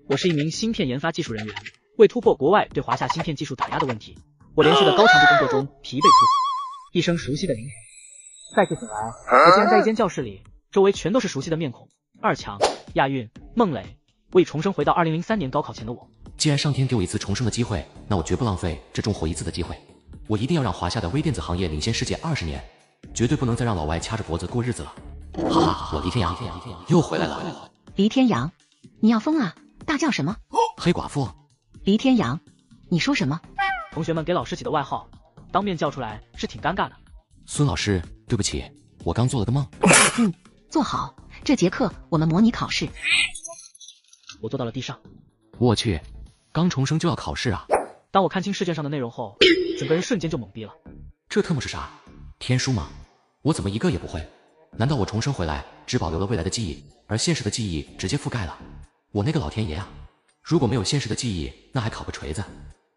我是一名芯片研发技术人员，为突破国外对华夏芯片技术打压的问题，我连续的高强度工作中疲惫不堪，一声熟悉的铃声。再次醒来，我竟然在一间教室里，周围全都是熟悉的面孔。二强、亚运、孟磊，我已重生回到2003年高考前的我。既然上天给我一次重生的机会，那我绝不浪费这重活一次的机会。我一定要让华夏的微电子行业领先世界20年，绝对不能再让老外掐着脖子过日子了。哈哈，我黎天阳又回来了。黎天阳，你要疯啊！大叫什么？黑寡妇。黎天阳，你说什么？同学们给老师起的外号，当面叫出来是挺尴尬的。孙老师，对不起，我刚做了个梦。坐好，这节课我们模拟考试。我坐到了地上。我去，刚重生就要考试啊！当我看清试卷上的内容后，整个人瞬间就懵逼了。这特么是啥？天书吗？我怎么一个也不会？难道我重生回来只保留了未来的记忆，而现实的记忆直接覆盖了？我那个老天爷啊！如果没有现实的记忆，那还考个锤子？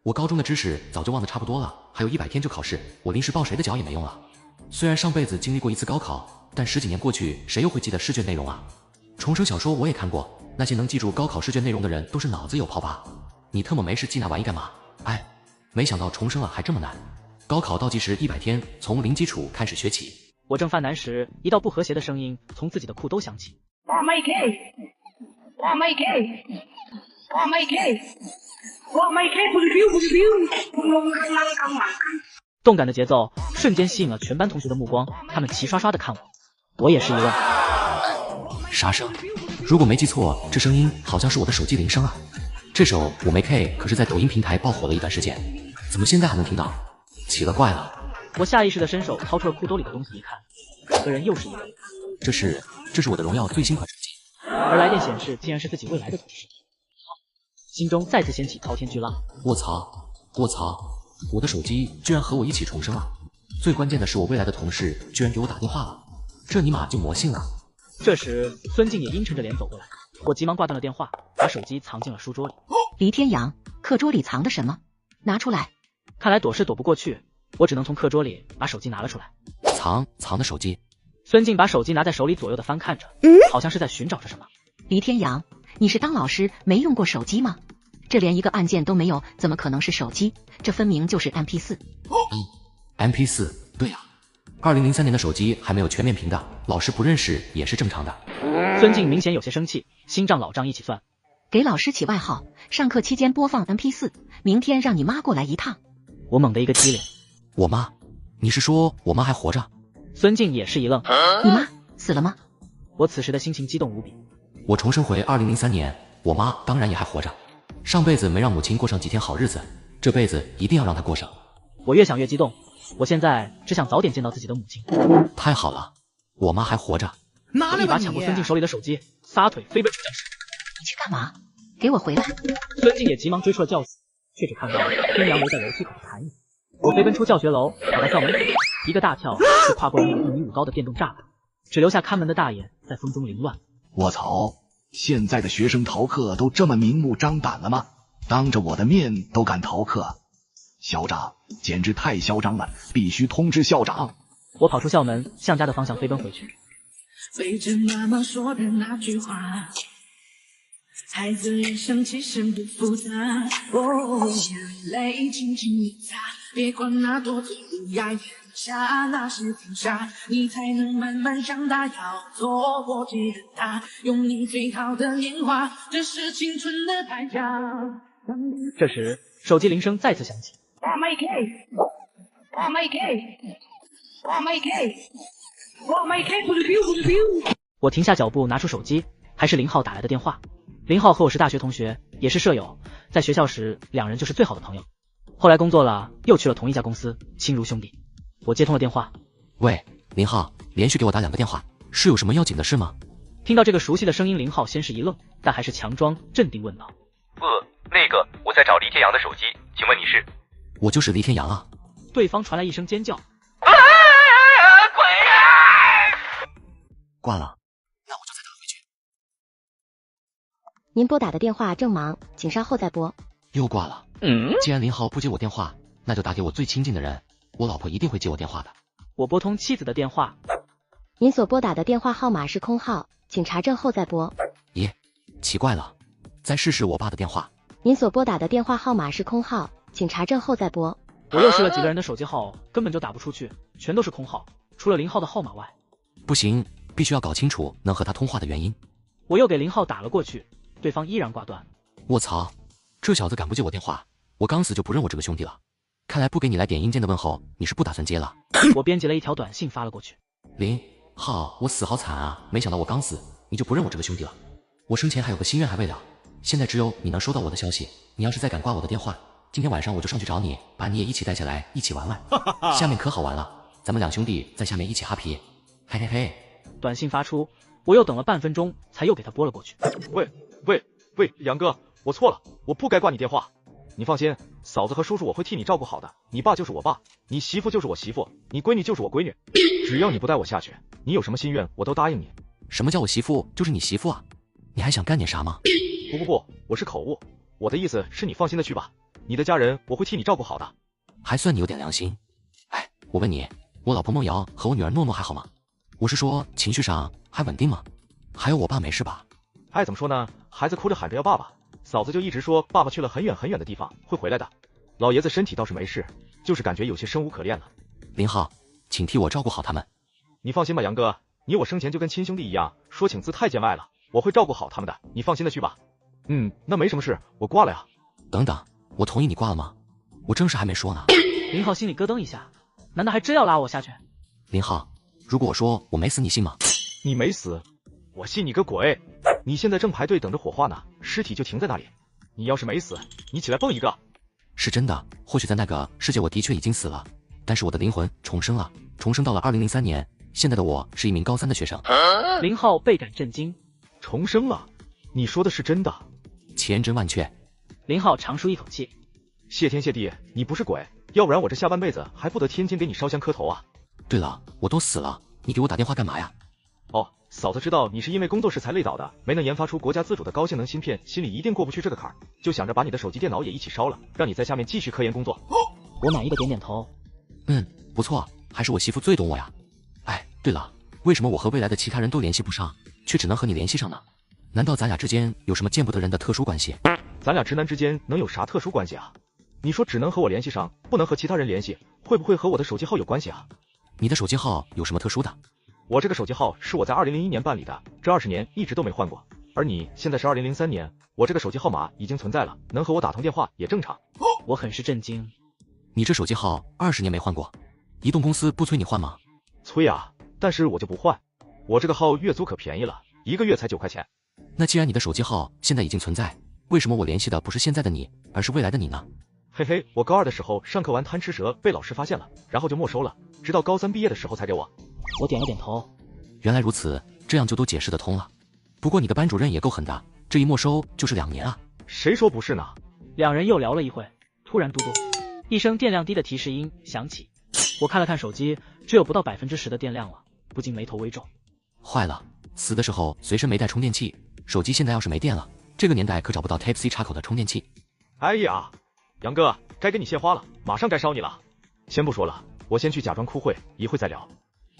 我高中的知识早就忘得差不多了，还有100天就考试，我临时抱谁的脚也没用了。虽然上辈子经历过一次高考，但10几年过去，谁又会记得试卷内容啊？重生小说我也看过，那些能记住高考试卷内容的人都是脑子有泡吧？你特么没事记那玩意干嘛？哎，没想到重生了还这么难。高考倒计时100天，从零基础开始学起。我正犯难时，一道不和谐的声音从自己的裤兜响起。动感的节奏瞬间吸引了全班同学的目光，他们齐刷刷的看我，我也是一愣。啥声？如果没记错，这声音好像是我的手机铃声啊。这首我没 K， 可是在抖音平台爆火了一段时间，怎么现在还能听到？奇了怪了。我下意识的伸手掏出了裤兜里的东西一看，整个人又是一愣。这是我的荣耀最新款手机，而来电显示竟然是自己未来的同事，心中再次掀起滔天巨浪。卧槽，我的手机居然和我一起重生了！最关键的是我未来的同事居然给我打电话了，这尼玛就魔性了。这时孙静也阴沉着脸走过来，我急忙挂断了电话，把手机藏进了书桌里。黎天阳，课桌里藏的什么？拿出来！看来躲是躲不过去，我只能从课桌里把手机拿了出来。藏的手机。孙静把手机拿在手里左右的翻看着，好像是在寻找着什么。黎天阳，你是当老师没用过手机吗？这连一个按键都没有，怎么可能是手机？这分明就是 MP4。MP4， 对呀。2003年的手机还没有全面屏的，老师不认识也是正常的。孙静明显有些生气，新账老账一起算。给老师起外号，上课期间播放 MP4， 明天让你妈过来一趟。我猛地一个激灵。我妈？你是说我妈还活着？孙静也是一愣。你妈死了吗？我此时的心情激动无比。我重生回2003年，我妈当然也还活着。上辈子没让母亲过上几天好日子，这辈子一定要让她过上。我越想越激动，我现在只想早点见到自己的母亲。太好了，我妈还活着。我一把抢过孙静手里的手机，撒腿飞奔出教室。你去干嘛？给我回来！孙静也急忙追出了教室，却只看到天阳留在楼梯口的残影。我飞奔出教学楼，跑到校门口，一个大跳就跨过了那个1米5高的电动栅栏，只留下看门的大爷在风中凌乱。我操！现在的学生逃课都这么明目张胆了吗？当着我的面都敢逃课，校长简直太嚣张了，必须通知校长。我跑出校门，向家的方向飞奔回去。背着妈妈说的那句话，孩子人生其实不复杂，眼泪轻轻地擦，别管那多痛呀，眼下那是天下，你才能慢慢长大，要做我记得他，用你最好的年华，这是青春的代价。这时手机铃声再次响起。我停下脚步，拿出手机，还是林浩打来的电话。林浩和我是大学同学，也是舍友，在学校时两人就是最好的朋友。后来工作了，又去了同一家公司，亲如兄弟。我接通了电话。喂，林浩，连续给我打2个电话，是有什么要紧的事吗？听到这个熟悉的声音，林浩先是一愣，但还是强装镇定问道：那个，我在找黎天阳的手机，请问你是？我就是黎天阳啊。对方传来一声尖叫。鬼啊！挂了，那我就再打回去。您拨打的电话正忙，请稍后再拨。又挂了。既然林浩不接我电话，那就打给我最亲近的人，我老婆一定会接我电话的。我拨通妻子的电话。您所拨打的电话号码是空号，请查证后再拨。咦，奇怪了，再试试我爸的电话。您所拨打的电话号码是空号，请查证后再拨。我又试了几个人的手机号，根本就打不出去，全都是空号，除了0号的号码外。不行，必须要搞清楚能和他通话的原因。我又给0号打了过去，对方依然挂断。卧槽，这小子敢不接我电话，我刚死就不认我这个兄弟了。看来不给你来点阴间的问候，你是不打算接了。我编辑了一条短信发了过去。0号，我死好惨啊！没想到我刚死你就不认我这个兄弟了。我生前还有个心愿还未了，现在只有你能收到我的消息。你要是再敢挂我的电话，今天晚上我就上去找你，把你也一起带下来，一起玩玩。下面可好玩了，咱们两兄弟在下面一起哈皮，嘿嘿嘿。短信发出，我又等了半分钟，才又给他拨了过去。喂，杨哥，我错了，我不该挂你电话。你放心，嫂子和叔叔我会替你照顾好的。你爸就是我爸，你媳妇就是我媳妇，你闺女就是我闺女。只要你不带我下去，你有什么心愿我都答应你。什么叫我媳妇就是你媳妇啊？你还想干点啥吗？不，我是口误，我的意思是你放心的去吧，你的家人我会替你照顾好的。还算你有点良心。哎，我问你，我老婆梦瑶和我女儿诺诺还好吗？我是说情绪上还稳定吗？还有我爸没事吧？爱怎么说呢，孩子哭着喊着要爸爸，嫂子就一直说爸爸去了很远很远的地方，会回来的。老爷子身体倒是没事，就是感觉有些生无可恋了。0号，请替我照顾好他们。你放心吧，杨哥，你我生前就跟亲兄弟一样，说请字太见外了，我会照顾好他们的，你放心的去吧。那没什么事，我挂了呀。等等，我同意你挂了吗？我正事还没说呢。0号心里咯噔一下，难道还真要拉我下去？0号，如果我说我没死，你信吗？你没死，我信你个鬼！你现在正排队等着火化呢，尸体就停在那里。你要是没死，你起来蹦一个。是真的，或许在那个世界我的确已经死了，但是我的灵魂重生了，重生到了2003年。现在的我是一名高3的学生。0号倍感震惊，重生了？你说的是真的？千真万确。0号长舒一口气，谢天谢地，你不是鬼，要不然我这下半辈子还不得天天给你烧香磕头啊。对了，我都死了，你给我打电话干嘛呀？哦，嫂子知道你是因为工作室才累倒的，没能研发出国家自主的高性能芯片，心里一定过不去这个坎儿，就想着把你的手机电脑也一起烧了，让你在下面继续科研工作。我满意的点点头。不错，还是我媳妇最懂我呀。哎，对了，为什么我和未来的其他人都联系不上，却只能和你联系上呢？难道咱俩之间有什么见不得人的特殊关系？咱俩直男之间能有啥特殊关系啊？你说只能和我联系上，不能和其他人联系，会不会和我的手机号有关系啊？你的手机号有什么特殊的？我这个手机号是我在2001年办理的，这20年一直都没换过。而你现在是2003年，我这个手机号码已经存在了，能和我打通电话也正常。我很是震惊。你这手机号20年没换过，移动公司不催你换吗？催啊，但是我就不换。我这个号月租可便宜了，1个月才9块钱。那既然你的手机号现在已经存在，为什么我联系的不是现在的你，而是未来的你呢？嘿嘿，我高2的时候上课玩贪吃蛇被老师发现了，然后就没收了，直到高3毕业的时候才给我。我点了点头。原来如此，这样就都解释得通了。不过你的班主任也够狠的，这一没收就是2年啊。谁说不是呢？两人又聊了一会，突然嘟嘟一声电量低的提示音响起。我看了看手机，只有不到10%的电量了，不禁眉头微皱。坏了，死的时候随身没带充电器，手机现在要是没电了，这个年代可找不到 Type-C 插口的充电器。哎呀，杨哥，该给你献花了，马上该烧你了。先不说了，我先去假装枯会，一会再聊。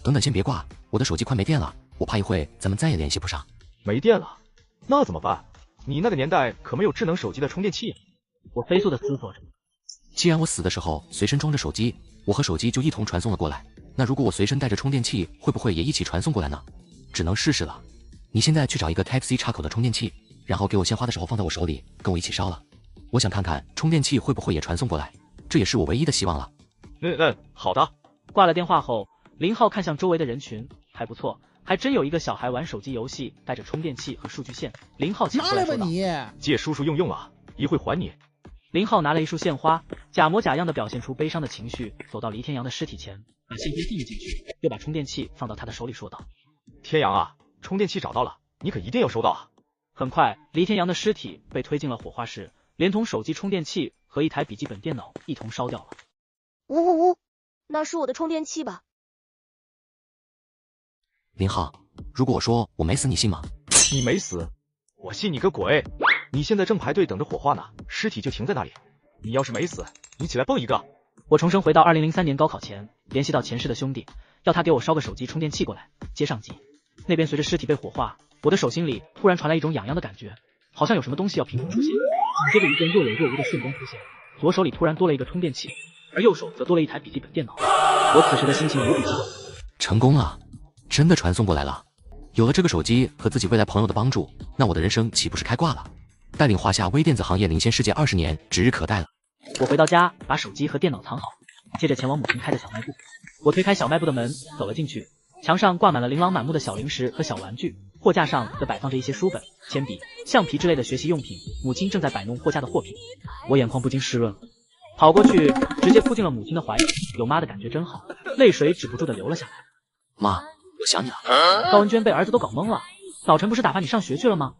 等等，先别挂，我的手机快没电了，我怕一会咱们再也联系不上。没电了？那怎么办？你那个年代可没有智能手机的充电器。我飞速的思索着。既然我死的时候随身装着手机，我和手机就一同传送了过来，那如果我随身带着充电器，会不会也一起传送过来呢？只能试试了。你现在去找一个 Type-C 插口的充电器，然后给我献花的时候放在我手里，跟我一起烧了。我想看看充电器会不会也传送过来，这也是我唯一的希望了。好的。挂了电话后，0号看向周围的人群，还不错，还真有一个小孩玩手机游戏，带着充电器和数据线。0号抢过来说道：“借叔叔用啊，一会还你。”0号拿了一束献花，假模假样的表现出悲伤的情绪，走到黎天阳的尸体前，把献花递了进去，又把充电器放到他的手里，说道：“天阳啊，充电器找到了，你可一定要收到啊。”很快，黎天阳的尸体被推进了火化室，连同手机充电器和一台笔记本电脑一同烧掉了。呜，那是我的充电器吧？0号，如果我说我没死，你信吗？你没死，我信你个鬼！你现在正排队等着火化呢，尸体就停在那里。你要是没死，你起来蹦一个。我重生回到2003年高考前，联系到前世的兄弟，要他给我烧个手机充电器过来，接上机。那边随着尸体被火化，我的手心里突然传来一种痒痒的感觉，好像有什么东西要凭空出现。接着一阵若有若无的瞬光出现，左手里突然多了一个充电器，而右手则多了一台笔记本电脑。我此时的心情无比激动。成功了，真的传送过来了。有了这个手机和自己未来朋友的帮助，那我的人生岂不是开挂了？带领华夏微电子行业领先世界20年，指日可待了。我回到家，把手机和电脑藏好，接着前往母亲开的小卖部。我推开小卖部的门，走了进去。墙上挂满了琳琅满目的小零食和小玩具，货架上则摆放着一些书本、铅笔、橡皮之类的学习用品。母亲正在摆弄货架的货品，我眼眶不禁湿润了，跑过去直接扑进了母亲的怀里，有妈的感觉真好，泪水止不住的流了下来。妈，我想你了。高文娟被儿子都搞懵了，早晨不是打发你上学去了吗？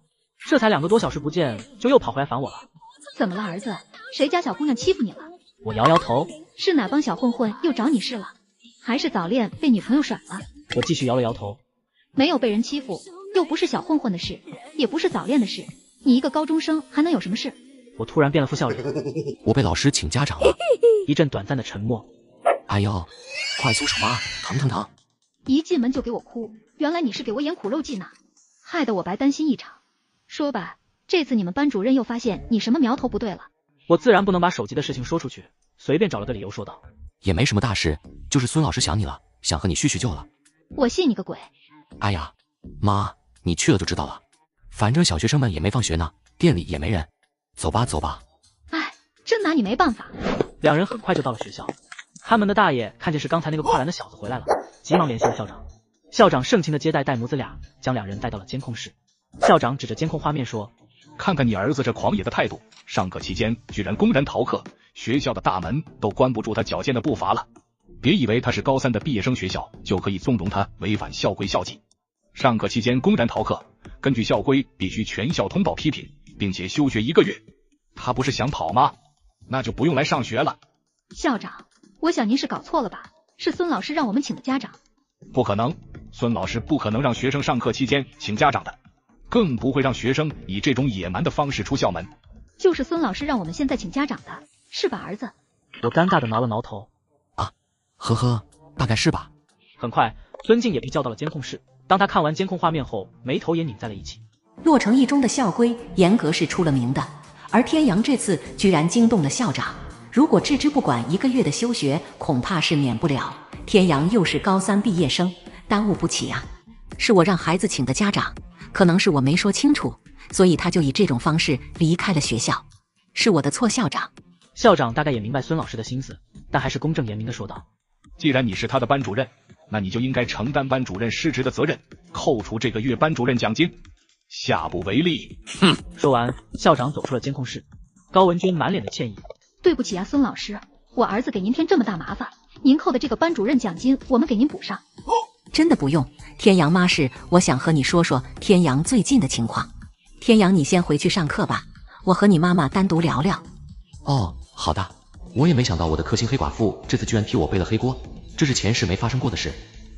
这才2个多小时不见，就又跑回来烦我了。怎么了儿子？谁家小姑娘欺负你了？我摇摇头，是哪帮小混混又找你事了？还是早恋被女朋友甩了？我继续摇了摇头，没有被人欺负，又不是小混混的事，也不是早恋的事，你一个高中生还能有什么事？我突然变了副笑脸，我被老师请家长了。一阵短暂的沉默。哎呦，快松手啊，疼疼疼！一进门就给我哭，原来你是给我演苦肉计呢，害得我白担心一场。说吧，这次你们班主任又发现你什么苗头不对了？我自然不能把手机的事情说出去，随便找了个理由说道。也没什么大事，就是孙老师想你了，想和你叙叙旧了。我信你个鬼！哎呀，妈，你去了就知道了。反正小学生们也没放学呢，店里也没人。走吧走吧。哎，真拿你没办法。2人很快就到了学校，看门的大爷看见是刚才那个跨栏的小子回来了，急忙联系了校长。校长盛情的接待带母子俩，将2人带到了监控室。校长指着监控画面说：看看你儿子这狂野的态度，上课期间居然公然逃课，学校的大门都关不住他矫健的步伐了。别以为他是高3的毕业生学校就可以纵容他违反校规校纪。上课期间公然逃课，根据校规必须全校通报批评，并且休学1个月。他不是想跑吗？那就不用来上学了。校长，我想您是搞错了吧？是孙老师让我们请的家长。不可能，孙老师不可能让学生上课期间请家长的，更不会让学生以这种野蛮的方式出校门。就是孙老师让我们现在请家长的，是吧儿子？我尴尬的挠了挠头。呵呵，大概是吧。很快，孙静也被叫到了监控室。当他看完监控画面后，眉头也拧在了一起。洛城一中的校规严格是出了名的，而天阳这次居然惊动了校长。如果置之不管1个月的休学，恐怕是免不了。天阳又是高3毕业生，耽误不起啊。是我让孩子请的家长，可能是我没说清楚，所以他就以这种方式离开了学校。是我的错，校长。校长大概也明白孙老师的心思，但还是公正严明的说道：既然你是他的班主任，那你就应该承担班主任失职的责任，扣除这个月班主任奖金，下不为例。哼！说完，校长走出了监控室。高文娟满脸的歉意：对不起啊，孙老师，我儿子给您添这么大麻烦，您扣的这个班主任奖金我们给您补上。真的不用，天阳妈是我想和你说说天阳最近的情况。天阳，你先回去上课吧，我和你妈妈单独聊聊。哦，好的。我也没想到我的克星黑寡妇这次居然替我背了黑锅，这是前世没发生过的事。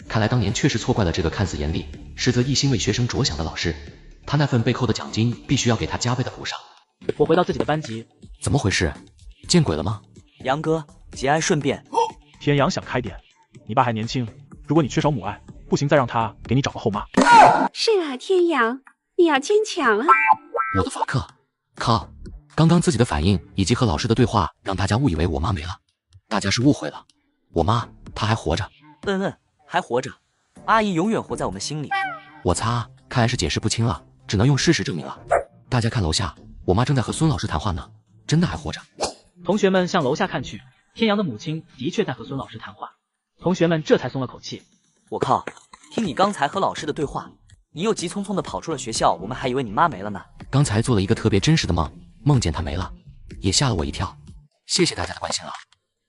看来当年确实错怪了这个看似严厉，实则一心为学生着想的老师。他那份被扣的奖金必须要给他加倍的补上。我回到自己的班级。怎么回事？见鬼了吗？杨哥，节哀顺变。天阳想开点，你爸还年轻，如果你缺少母爱，不行再让他给你找个后妈。是啊，天阳，你要坚强啊。我的法克，靠！刚刚自己的反应以及和老师的对话，让大家误以为我妈没了。大家是误会了，我妈她还活着。还活着。阿姨永远活在我们心里。我擦，看来是解释不清了，只能用事实证明了。大家看楼下，我妈正在和孙老师谈话呢，真的还活着。同学们向楼下看去，天阳的母亲的确在和孙老师谈话。同学们这才松了口气。我靠，听你刚才和老师的对话，你又急匆匆的跑出了学校，我们还以为你妈没了呢。刚才做了一个特别真实的梦，梦见她没了，也吓了我一跳。谢谢大家的关心了。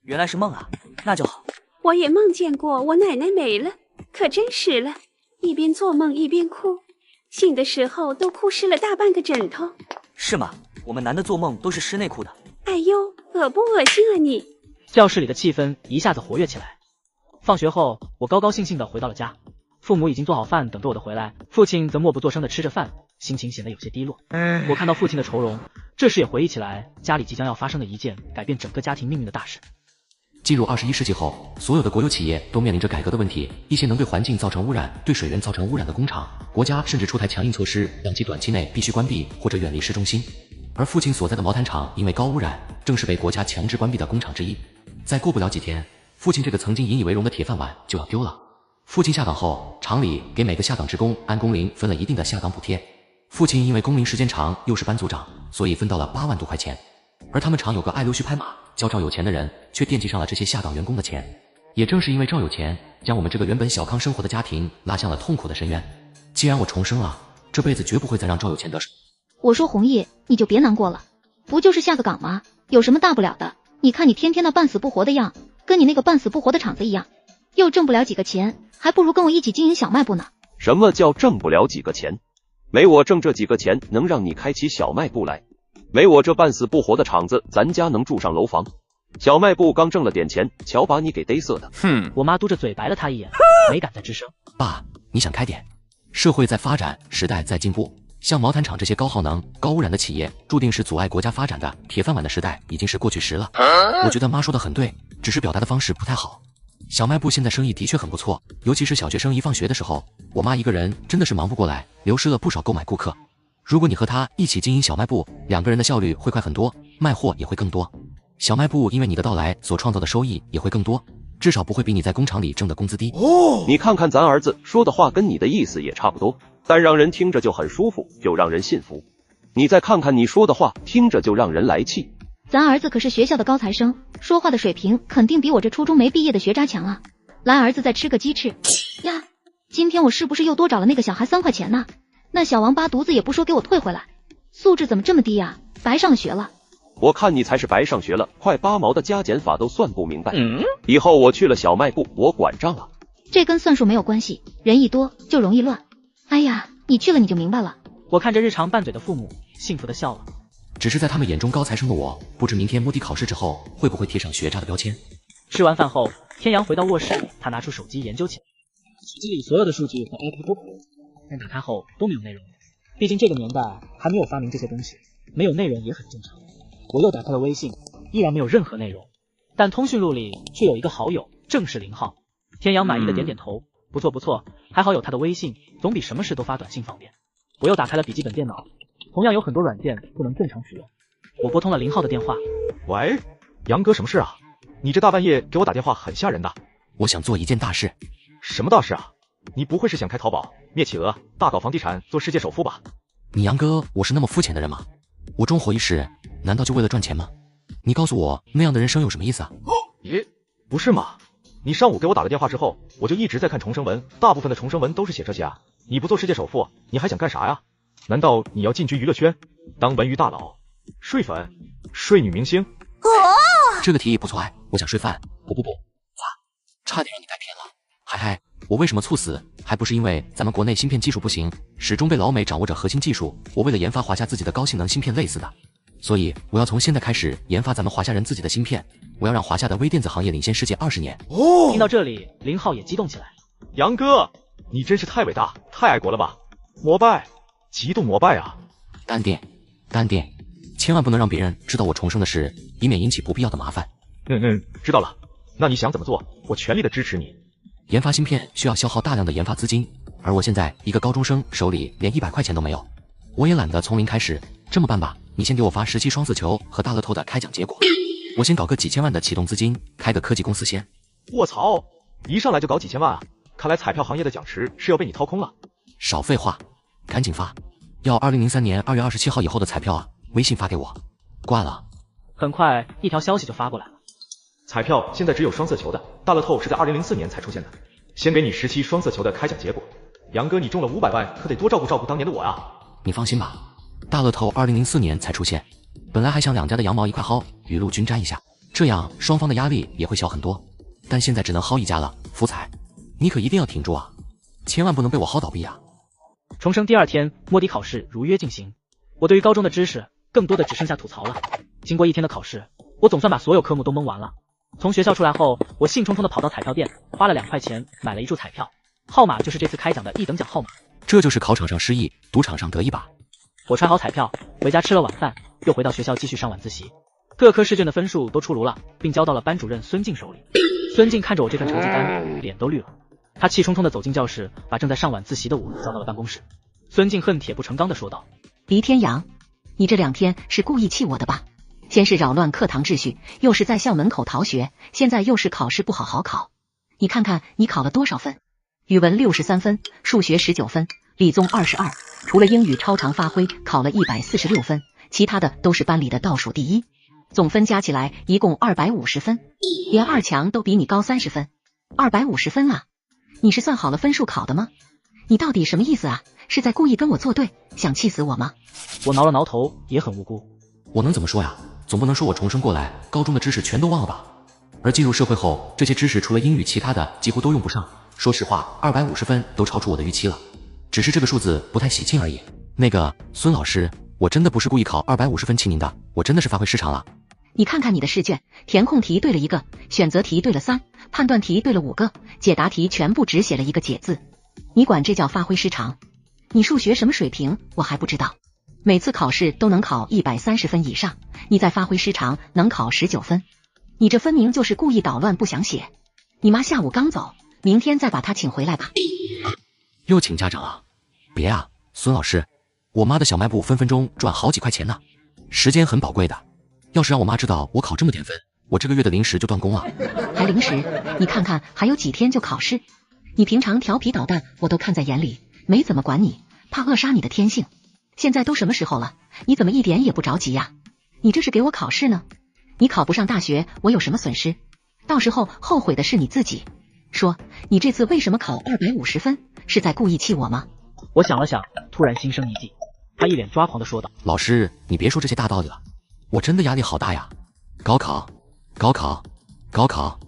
原来是梦啊，那就好。我也梦见过我奶奶没了，可真实了，一边做梦一边哭，醒的时候都哭湿了大半个枕头。是吗？我们男的做梦都是湿内裤的。哎呦，恶不恶心啊你！教室里的气氛一下子活跃起来。放学后，我高高兴兴地回到了家，父母已经做好饭等着我的回来，父亲则默不作声地吃着饭，心情显得有些低落。我看到父亲的愁容，这时也回忆起来家里即将要发生的一件改变整个家庭命运的大事。进入21世纪后，所有的国有企业都面临着改革的问题。一些能对环境造成污染、对水源造成污染的工厂，国家甚至出台强硬措施，让其短期内必须关闭或者远离市中心。而父亲所在的毛毯厂因为高污染，正是被国家强制关闭的工厂之一。再过不了几天，父亲这个曾经引以为荣的铁饭碗就要丢了。父亲下岗后，厂里给每个下岗职工按工龄分了一定的下岗补贴。父亲因为工龄时间长，又是班组长，所以分到了8万多块钱。而他们厂有个爱溜须拍马叫赵有钱的人，却惦记上了这些下岗员工的钱。也正是因为赵有钱，将我们这个原本小康生活的家庭拉向了痛苦的深渊。既然我重生了，这辈子绝不会再让赵有钱得手。我说弘毅，你就别难过了，不就是下个岗吗？有什么大不了的？你看你天天那半死不活的样，跟你那个半死不活的厂子一样，又挣不了几个钱，还不如跟我一起经营小卖部呢。什么叫挣不了几个钱？没我挣这几个钱，能让你开起小卖部来？没我这半死不活的厂子，咱家能住上楼房？小卖部刚挣了点钱，瞧把你给嘚瑟的。我妈嘟着嘴白了他一眼，没敢再吱声。爸，你想开点，社会在发展，时代在进步。像毛毯厂这些高耗能、高污染的企业，注定是阻碍国家发展的。铁饭碗的时代已经是过去时了。我觉得妈说的很对，只是表达的方式不太好。小卖部现在生意的确很不错，尤其是小学生一放学的时候，我妈一个人真的是忙不过来，流失了不少购买顾客。如果你和她一起经营小卖部，2个人的效率会快很多，卖货也会更多。小卖部因为你的到来所创造的收益也会更多，至少不会比你在工厂里挣的工资低。你看看咱儿子说的话跟你的意思也差不多，但让人听着就很舒服，就让人信服。你再看看你说的话，听着就让人来气。咱儿子可是学校的高材生，说话的水平肯定比我这初中没毕业的学渣强啊。来，儿子再吃个鸡翅呀！今天我是不是又多找了那个小孩3块钱呢？那小王八犊子也不说给我退回来，素质怎么这么低呀？白上学了。我看你才是白上学了，快8毛的加减法都算不明白。以后我去了小卖部，我管账了。这跟算术没有关系，人一多就容易乱。哎呀，你去了你就明白了。我看着日常拌嘴的父母，幸福的笑了。只是在他们眼中高材生的我，不知明天摸底考试之后会不会贴上学渣的标签。吃完饭后，天阳回到卧室，他拿出手机研究起来。手机里所有的数据和 APP 都可以，但打开后都没有内容。毕竟这个年代还没有发明这些东西，没有内容也很正常。我又打开了微信，依然没有任何内容，但通讯录里却有一个好友，正是0号。天阳满意的点点头，不错不错，还好有他的微信，总比什么事都发短信方便。我又打开了笔记本电脑，同样有很多软件不能正常使用。我拨通了0号的电话。喂，杨哥，什么事啊？你这大半夜给我打电话很吓人的。我想做一件大事。什么大事啊？你不会是想开淘宝、灭企鹅、大搞房地产，做世界首富吧？你杨哥，我是那么肤浅的人吗？我终火一时，难道就为了赚钱吗？你告诉我，那样的人生有什么意思啊？咦，不是嘛？你上午给我打了电话之后，我就一直在看重生文，大部分的重生文都是写这些啊。你不做世界首富，你还想干啥呀？难道你要进军娱乐圈，当文娱大佬，睡粉，睡女明星？这个提议不错，我想睡饭。不，差点让你带偏了。嗨，我为什么猝死？还不是因为咱们国内芯片技术不行，始终被老美掌握着核心技术。我为了研发华夏自己的高性能芯片累死的，所以我要从现在开始研发咱们华夏人自己的芯片。我要让华夏的微电子行业领先世界20年。听到这里，0号也激动起来。杨哥，你真是太伟大，太爱国了吧？膜拜，极度膜拜啊！淡定，千万不能让别人知道我重生的事，以免引起不必要的麻烦。知道了。那你想怎么做？我全力的支持你。研发芯片需要消耗大量的研发资金，而我现在一个高中生手里连100块钱都没有，我也懒得从零开始。这么办吧，你先给我发17双色球和大乐透的开奖结果，我先搞个几千万的启动资金，开个科技公司先。卧槽，一上来就搞几千万啊！看来彩票行业的奖池是要被你掏空了。少废话，赶紧发，要2003年2月27号以后的彩票啊！微信发给我。挂了。很快一条消息就发过来了。彩票现在只有双色球的，大乐透是在2004年才出现的。先给你17双色球的开奖结果。杨哥，你中了500万，可得多照顾照顾当年的我啊！你放心吧，大乐透2004年才出现，本来还想2家的羊毛一块薅，雨露均沾一下，这样双方的压力也会小很多。但现在只能薅1家了，福彩，你可一定要挺住啊，千万不能被我薅倒闭啊！重生第2天，摸底考试如约进行。我对于高中的知识，更多的只剩下吐槽了。经过1天的考试，我总算把所有科目都蒙完了。从学校出来后，我兴冲冲的跑到彩票店，花了2块钱买了一注彩票，号码就是这次开奖的1等奖号码。这就是考场上失忆，赌场上得一把。我揣好彩票，回家吃了晚饭，又回到学校继续上晚自习。各科试卷的分数都出炉了，并交到了班主任孙静手里。孙静看着我这份成绩单，脸都绿了。他气冲冲地走进教室，把正在上晚自习的我叫到了办公室。孙静恨铁不成钢地说道：“黎天阳，你这2天是故意气我的吧？先是扰乱课堂秩序，又是在校门口逃学，现在又是考试不好好考。你看看你考了多少分？语文63分，数学19分，理综22，除了英语超常发挥考了146分，其他的都是班里的倒数第一。总分加起来一共250分，连二强都比你高30分。250分啊！你是算好了分数考的吗？你到底什么意思啊？是在故意跟我作对，想气死我吗？”我挠了挠头，也很无辜。我能怎么说呀？总不能说我重生过来，高中的知识全都忘了吧？而进入社会后，这些知识除了英语，其他的几乎都用不上。说实话，250分都超出我的预期了，只是这个数字不太喜庆而已。那个孙老师，我真的不是故意考250分气您的，我真的是发挥失常了。你看看你的试卷，填空题对了1个，选择题对了3，判断题对了5个，解答题全部只写了1个解字。你管这叫发挥失常？你数学什么水平我还不知道，每次考试都能考130分以上，你再发挥失常能考19分，你这分明就是故意捣乱不想写。你妈下午刚走，明天再把她请回来吧。又请家长啊？别啊，孙老师，我妈的小卖部分分钟赚好几块钱呢，时间很宝贵的，要是让我妈知道我考这么点分，我这个月的零食就断供了。还零食？你看看还有几天就考试，你平常调皮捣蛋我都看在眼里，没怎么管你，怕扼杀你的天性。现在都什么时候了，你怎么一点也不着急呀？你这是给我考试呢？你考不上大学我有什么损失？到时候后悔的是你自己。说，你这次为什么考250分？是在故意气我吗？我想了想，突然心生一计。他一脸抓狂地说道：“老师，你别说这些大道理了，我真的压力好大呀！高考，高考，高考，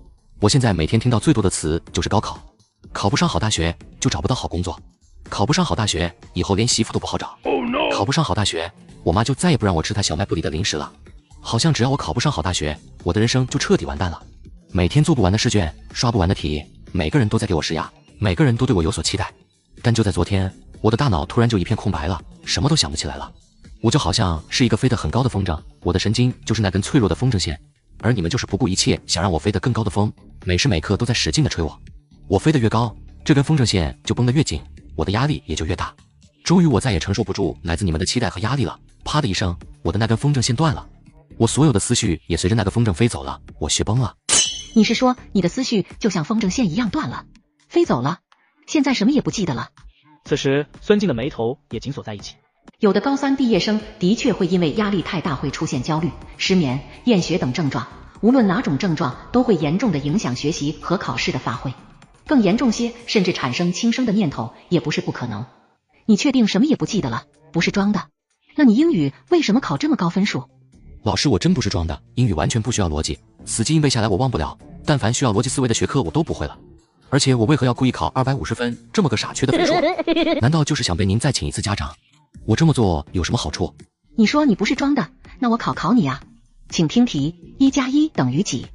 我现在每天听到最多的词就是高考。考不上好大学就找不到好工作，考不上好大学以后连媳妇都不好找。考不上好大学，我妈就再也不让我吃她小卖部里的零食了。好像只要我考不上好大学，我的人生就彻底完蛋了。每天做不完的试卷，刷不完的题，每个人都在给我施压，每个人都对我有所期待。但就在昨天，我的大脑突然就一片空白了，什么都想不起来了。我就好像是一个飞得很高的风筝，我的神经就是那根脆弱的风筝线，而你们就是不顾一切想让我飞得更高的风，每时每刻都在使劲地吹我。我飞得越高，这根风筝线就绷得越紧，我的压力也就越大。终于我再也承受不住来自你们的期待和压力了，啪的一声，我的那根风筝线断了，我所有的思绪也随着那个风筝飞走了，我学崩了。你是说你的思绪就像风筝线一样断了，飞走了，现在什么也不记得了？此时孙静的眉头也紧锁在一起。有的高3毕业生的确会因为压力太大会出现焦虑、失眠、厌学等症状，无论哪种症状都会严重的影响学习和考试的发挥，更严重些甚至产生轻生的念头也不是不可能。你确定什么也不记得了，不是装的？那你英语为什么考这么高分数？老师，我真不是装的，英语完全不需要逻辑，死记硬背下来我忘不了，但凡需要逻辑思维的学科我都不会了。而且我为何要故意考250分这么个傻缺的分数？难道就是想被您再请一次家长？我这么做有什么好处？你说你不是装的，那我考你啊。请听题，1+1等于几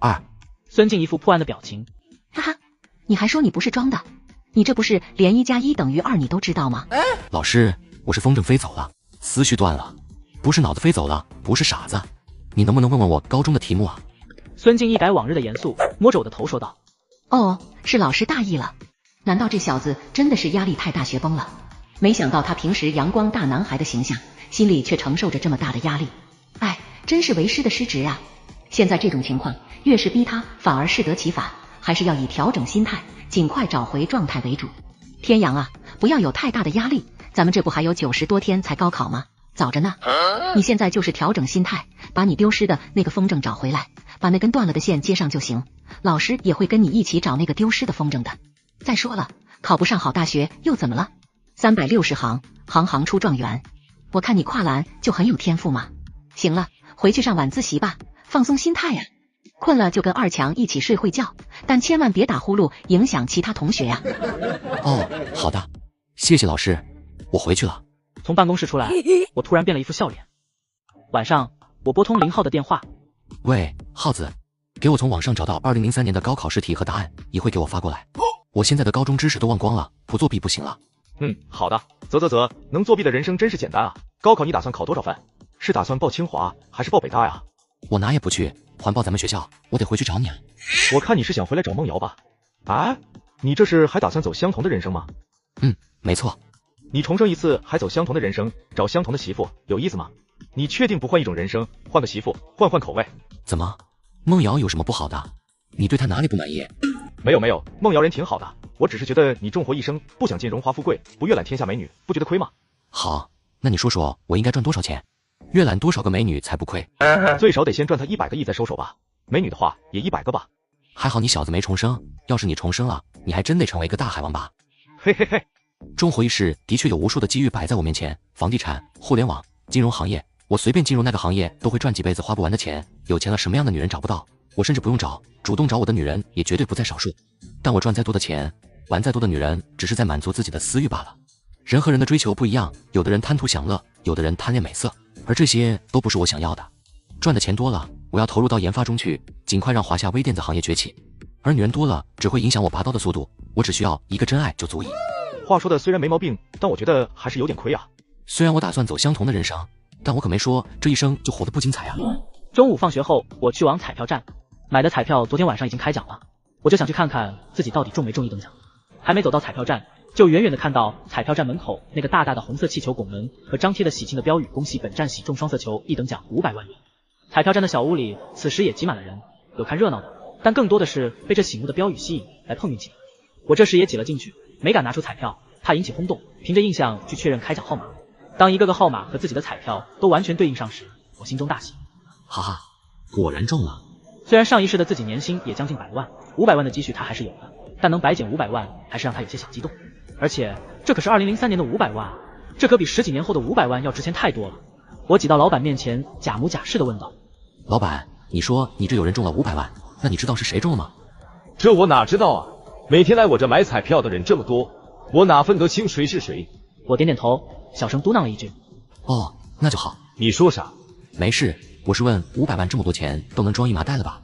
？2。孙静一副破案的表情。哈哈，你还说你不是装的？你这不是连1+1等于2你都知道吗？老师，我是风筝飞走了，思绪断了，不是脑子飞走了，不是傻子。你能不能问问我高中的题目啊？孙静一改往日的严肃，摸着我的头说道：“哦，是老师大意了。难道这小子真的是压力太大学崩了？没想到他平时阳光大男孩的形象，心里却承受着这么大的压力。哎，真是为师的失职啊！现在这种情况，越是逼他，反而适得其反，还是要以调整心态，尽快找回状态为主。天阳啊，不要有太大的压力，咱们这不还有90多天才高考吗？早着呢。你现在就是调整心态，把你丢失的那个风筝找回来，把那根断了的线接上就行。老师也会跟你一起找那个丢失的风筝的。再说了，考不上好大学又怎么了？360行，行行出状元。我看你跨栏就很有天赋嘛。行了，回去上晚自习吧，放松心态呀。困了就跟二强一起睡会觉，但千万别打呼噜，影响其他同学呀。哦，好的，谢谢老师，我回去了。从办公室出来，我突然变了一副笑脸。晚上，我拨通0号的电话。喂，耗子，给我从网上找到2003年的高考试题和答案，一会给我发过来。我现在的高中知识都忘光了，不作弊不行了。好的。啧，能作弊的人生真是简单啊。高考你打算考多少分？是打算报清华还是报北大呀？我哪也不去，环抱咱们学校，我得回去找你啊。我看你是想回来找梦瑶吧？啊，你这是还打算走相同的人生吗？没错。你重生一次还走相同的人生，找相同的媳妇，有意思吗？你确定不换一种人生，换个媳妇，换换口味？怎么，梦瑶有什么不好的？你对她哪里不满意？没有，梦瑶人挺好的，我只是觉得你重活一生，不想见荣华富贵，不阅览天下美女，不觉得亏吗？好，那你说说我应该赚多少钱？阅览多少个美女才不亏？最少得先赚她100个亿再收手吧。美女的话也100个吧。还好你小子没重生，要是你重生了，你还真得成为一个大海王吧。嘿嘿嘿，重活一世的确有无数的机遇摆在我面前，房地产、互联网、金融行业，我随便进入那个行业都会赚几辈子花不完的钱。有钱了什么样的女人找不到？我甚至不用找，主动找我的女人也绝对不在少数。但我赚再多的钱，玩再多的女人，只是在满足自己的私欲罢了。人和人的追求不一样，有的人贪图享乐，有的人贪恋美色，而这些都不是我想要的。赚的钱多了，我要投入到研发中去，尽快让华夏微电子行业崛起。而女人多了，只会影响我拔刀的速度，我只需要一个真爱就足矣。话说的虽然没毛病，但我觉得还是有点亏啊。虽然我打算走相同的人生，但我可没说这一生就活得不精彩啊。中午放学后，我去往彩票站，买的彩票昨天晚上已经开奖了，我就想去看看自己到底中没中1等奖。还没走到彩票站，就远远的看到彩票站门口那个大大的红色气球拱门和张贴的喜庆的标语，恭喜本站喜中双色球1等奖500万元。彩票站的小屋里此时也挤满了人，有看热闹的，但更多的是被这醒目的标语吸引来碰运气。我这时也挤了进去，没敢拿出彩票，怕引起轰动，凭着印象去确认开奖号码。当一个个号码和自己的彩票都完全对应上时，我心中大喜，哈哈，果然中了。虽然上一世的自己年薪也将近100万，500万的积蓄他还是有的，但能白捡500万还是让他有些小激动。而且这可是2003年的500万，这可比10几年后的500万要值钱太多了。我挤到老板面前，假模假式的问道：老板，你说你这有人中了500万，那你知道是谁中了吗？这我哪知道啊，每天来我这买彩票的人这么多，我哪分得清谁是谁？我点点头，小声嘟囔了一句：哦，那就好。你说啥？没事，我是问500万这么多钱都能装一麻袋了吧？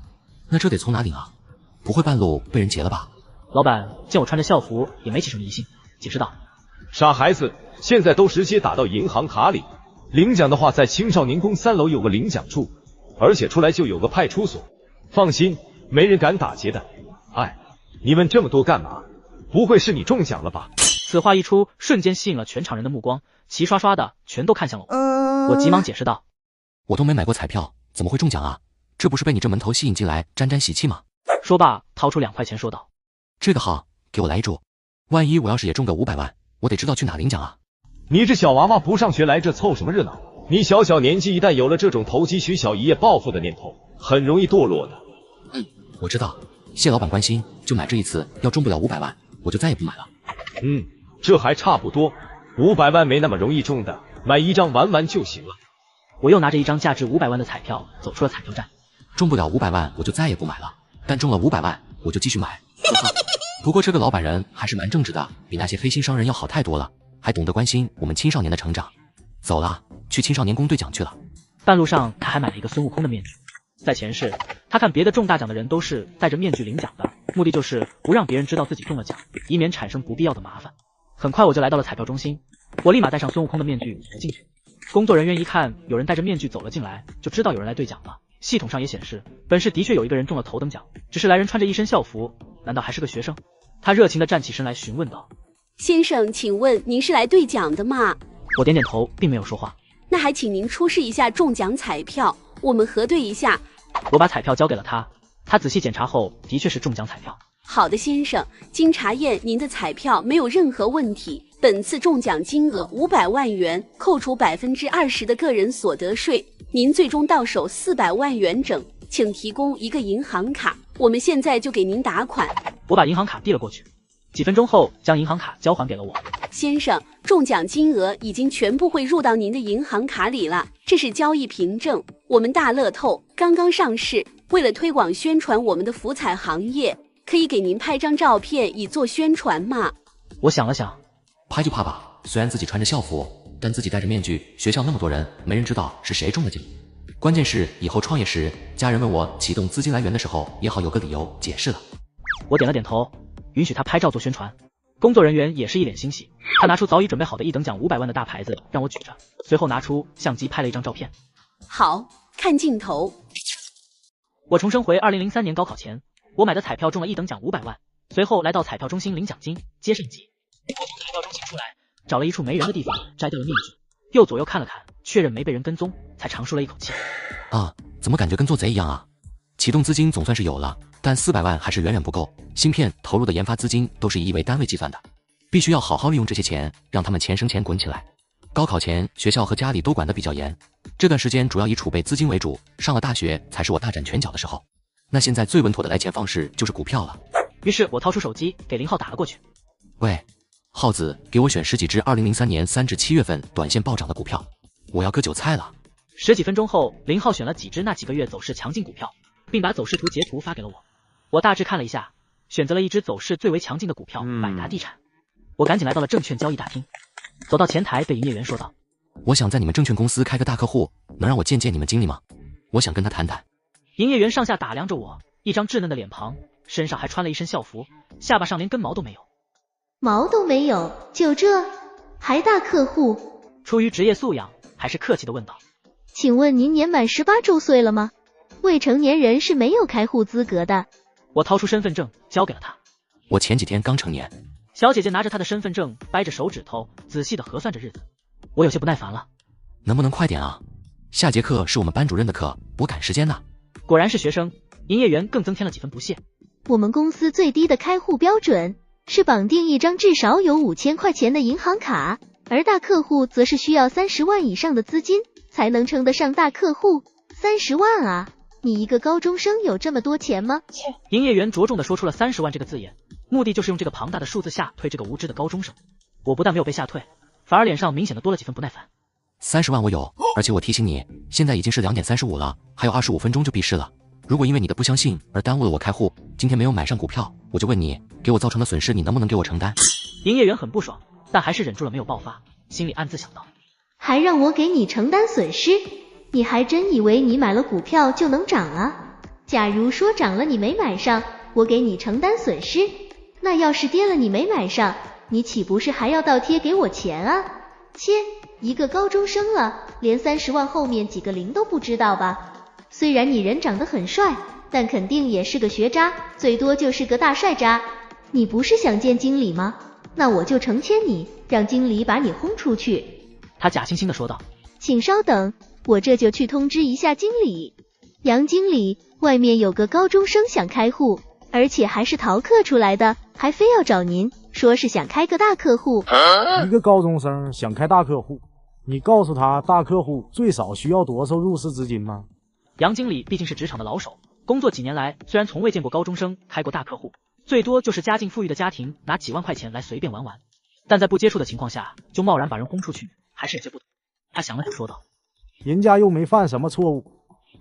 那这得从哪领啊？不会半路被人劫了吧？老板见我穿着校服也没起什么疑心，解释道：傻孩子，现在都直接打到银行卡里，领奖的话在青少年宫3楼有个领奖处，而且出来就有个派出所，放心，没人敢打劫的。哎，你问这么多干嘛？不会是你中奖了吧？此话一出，瞬间吸引了全场人的目光，齐刷刷的全都看向了我。我急忙解释道：我都没买过彩票，怎么会中奖啊？这不是被你这门头吸引进来沾沾喜气吗？说罢掏出2块钱说道：这个好，给我来一注，万一我要是也中个500万，我得知道去哪领奖啊。你这小娃娃不上学来这凑什么热闹？你小小年纪一旦有了这种投机取巧一夜暴富的念头，很容易堕落的。我知道，谢老板关心，就买这一次，要中不了500万，我就再也不买了。这还差不多，500万没那么容易中的，买一张玩玩就行了。我又拿着一张价值500万的彩票走出了彩票站。中不了500万我就再也不买了，但中了500万我就继续买。不过这个老板人还是蛮正直的，比那些黑心商人要好太多了，还懂得关心我们青少年的成长。走了，去青少年宫兑奖去了。半路上他还买了一个孙悟空的面具。在前世，他看别的中大奖的人都是戴着面具领奖的，目的就是不让别人知道自己中了奖，以免产生不必要的麻烦。很快我就来到了彩票中心，我立马戴上孙悟空的面具走了进去。工作人员一看有人戴着面具走了进来，就知道有人来兑奖了。系统上也显示，本市的确有一个人中了头等奖，只是来人穿着一身校服，难道还是个学生？他热情地站起身来询问道：先生，请问您是来兑奖的吗？我点点头，并没有说话。那还请您出示一下中奖彩票，我们核对一下。我把彩票交给了他，他仔细检查后，的确是中奖彩票。好的，先生，经查验，您的彩票没有任何问题。本次中奖金额500万元，扣除20%的个人所得税，您最终到手400万元整，请提供一个银行卡，我们现在就给您打款。我把银行卡递了过去，几分钟后将银行卡交还给了我。先生，中奖金额已经全部汇入到您的银行卡里了，这是交易凭证。我们大乐透刚刚上市，为了推广宣传我们的福彩行业，可以给您拍张照片以做宣传吗？我想了想，拍就拍吧，虽然自己穿着校服，但自己戴着面具，学校那么多人，没人知道是谁中了奖。关键是以后创业时，家人问我启动资金来源的时候，也好有个理由解释了。我点了点头，允许他拍照做宣传。工作人员也是一脸欣喜，他拿出早已准备好的1等奖500万的大牌子让我举着，随后拿出相机拍了一张照片。好，看镜头。我重生回2003年高考前，我买的彩票中了1等奖500万，随后来到彩票中心领奖金，接上级。我从彩票中心出来，找了一处没人的地方，摘掉了面具，右左右看了看，确认没被人跟踪，才长舒了一口气。啊，怎么感觉跟做贼一样啊？启动资金总算是有了，但400万还是远远不够。芯片投入的研发资金都是以亿为单位计算的，必须要好好利用这些钱，让他们钱生钱滚起来。高考前，学校和家里都管得比较严，这段时间主要以储备资金为主，上了大学才是我大展拳脚的时候。那现在最稳妥的来钱方式就是股票了。于是我掏出手机给林浩打了过去。喂，浩子，给我选10几只2003年3至7月份短线暴涨的股票，我要割韭菜了。10几分钟后，林浩选了几只那几个月走势强劲股票，并把走势图截图发给了我。我大致看了一下，选择了一只走势最为强劲的股票，百达地产。我赶紧来到了证券交易大厅，走到前台对营业员说道：我想在你们证券公司开个大客户，能让我见见你们经理吗？我想跟他谈谈。营业员上下打量着我，一张稚嫩的脸庞，身上还穿了一身校服，下巴上连根毛都没有。毛都没有，就这还大客户？出于职业素养，还是客气的问道：请问您年满18周岁了吗？未成年人是没有开户资格的。我掏出身份证交给了他。我前几天刚成年。小姐姐拿着她的身份证，掰着手指头，仔细的核算着日子。我有些不耐烦了，能不能快点啊？下节课是我们班主任的课，我赶时间呢。果然是学生，营业员更增添了几分不屑。我们公司最低的开户标准是绑定一张至少有5000块钱的银行卡，而大客户则是需要30万以上的资金才能称得上大客户。30万啊，你一个高中生有这么多钱吗？营业员着重的说出了30万这个字眼，目的就是用这个庞大的数字吓退这个无知的高中生。我不但没有被吓退，反而脸上明显的多了几分不耐烦。30万我有，而且我提醒你，现在已经是2点35了，还有25分钟就闭市了。如果因为你的不相信而耽误了我开户，今天没有买上股票，我就问你，给我造成的损失你能不能给我承担？营业员很不爽，但还是忍住了没有爆发，心里暗自想到，还让我给你承担损失？你还真以为你买了股票就能涨啊？假如说涨了你没买上，我给你承担损失，那要是跌了你没买上，你岂不是还要倒贴给我钱啊？切，一个高中生了，连30万后面几个零都不知道吧？虽然你人长得很帅，但肯定也是个学渣，最多就是个大帅渣。你不是想见经理吗？那我就成全你，让经理把你轰出去。他假惺惺地说道。请稍等，我这就去通知一下经理。杨经理，外面有个高中生想开户，而且还是逃课出来的，还非要找您，说是想开个大客户。一个高中生想开大客户，你告诉他大客户最少需要多少入市资金吗？杨经理毕竟是职场的老手，工作几年来虽然从未见过高中生开过大客户，最多就是家境富裕的家庭拿几万块钱来随便玩玩，但在不接触的情况下就贸然把人轰出去，还是有些不懂。他想了想说道：人家又没犯什么错误，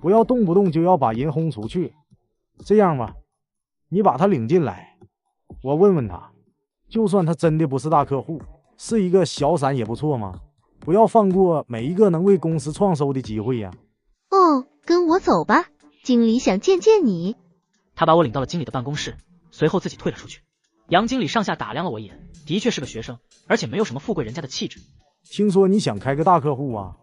不要动不动就要把人轰出去。这样吧，你把他领进来，我问问他，就算他真的不是大客户，是一个小散也不错吗？不要放过每一个能为公司创收的机会呀。哦，跟我走吧，经理想见见你。他把我领到了经理的办公室，随后自己退了出去。杨经理上下打量了我一眼，的确是个学生，而且没有什么富贵人家的气质。听说你想开个大客户啊？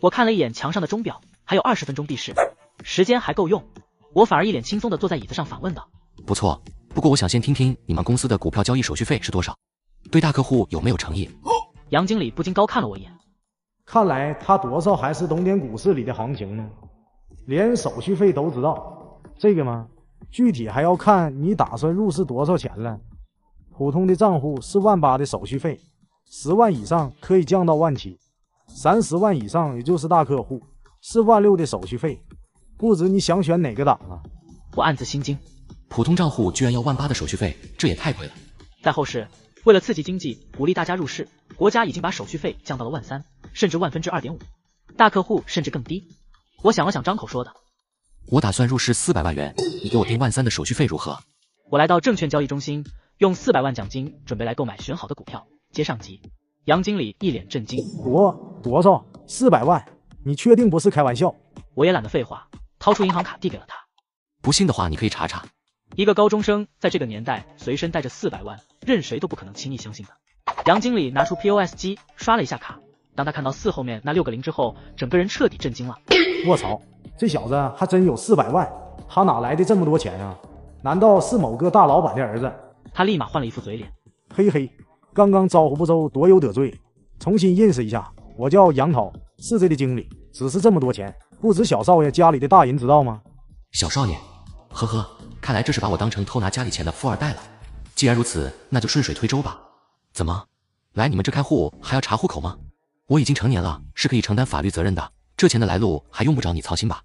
我看了一眼墙上的钟表，还有20分钟闭市，时间还够用。我反而一脸轻松地坐在椅子上反问道：不错，不过我想先听听你们公司的股票交易手续费是多少，对大客户有没有诚意？杨经理不禁高看了我一眼，看来他多少还是懂点股市里的行情呢，连手续费都知道。这个吗？具体还要看你打算入市多少钱了。普通的账户是18000的手续费，10万以上可以降到17000，30万以上也就是大客户是16000的手续费。不知你想选哪个档啊？我暗自心惊，普通账户居然要18000的手续费，这也太贵了。在后市，为了刺激经济，鼓励大家入市，国家已经把手续费降到了13000，甚至2/5，大客户甚至更低。我想了想，张口说的：我打算入市400万元，你给我定13000的手续费如何？我来到证券交易中心，用400万奖金准备来购买选好的股票，接上级。杨经理一脸震惊：多少？400万？你确定不是开玩笑？我也懒得废话，掏出银行卡递给了他。不信的话，你可以查查。一个高中生在这个年代随身带着400万，任谁都不可能轻易相信的。杨经理拿出 POS 机刷了一下卡，当他看到4后面那6个0之后，整个人彻底震惊了。卧槽，这小子还真有400万，他哪来的这么多钱啊？难道是某个大老板的儿子？他立马换了一副嘴脸，嘿嘿，刚刚招呼不周，多有得罪。重新认识一下，我叫杨涛，是这的经理。只是这么多钱，不知小少爷家里的大人知道吗？小少爷，呵呵，看来这是把我当成偷拿家里钱的富二代了。既然如此，那就顺水推舟吧。怎么，来你们这开户还要查户口吗？我已经成年了，是可以承担法律责任的，这钱的来路还用不着你操心吧？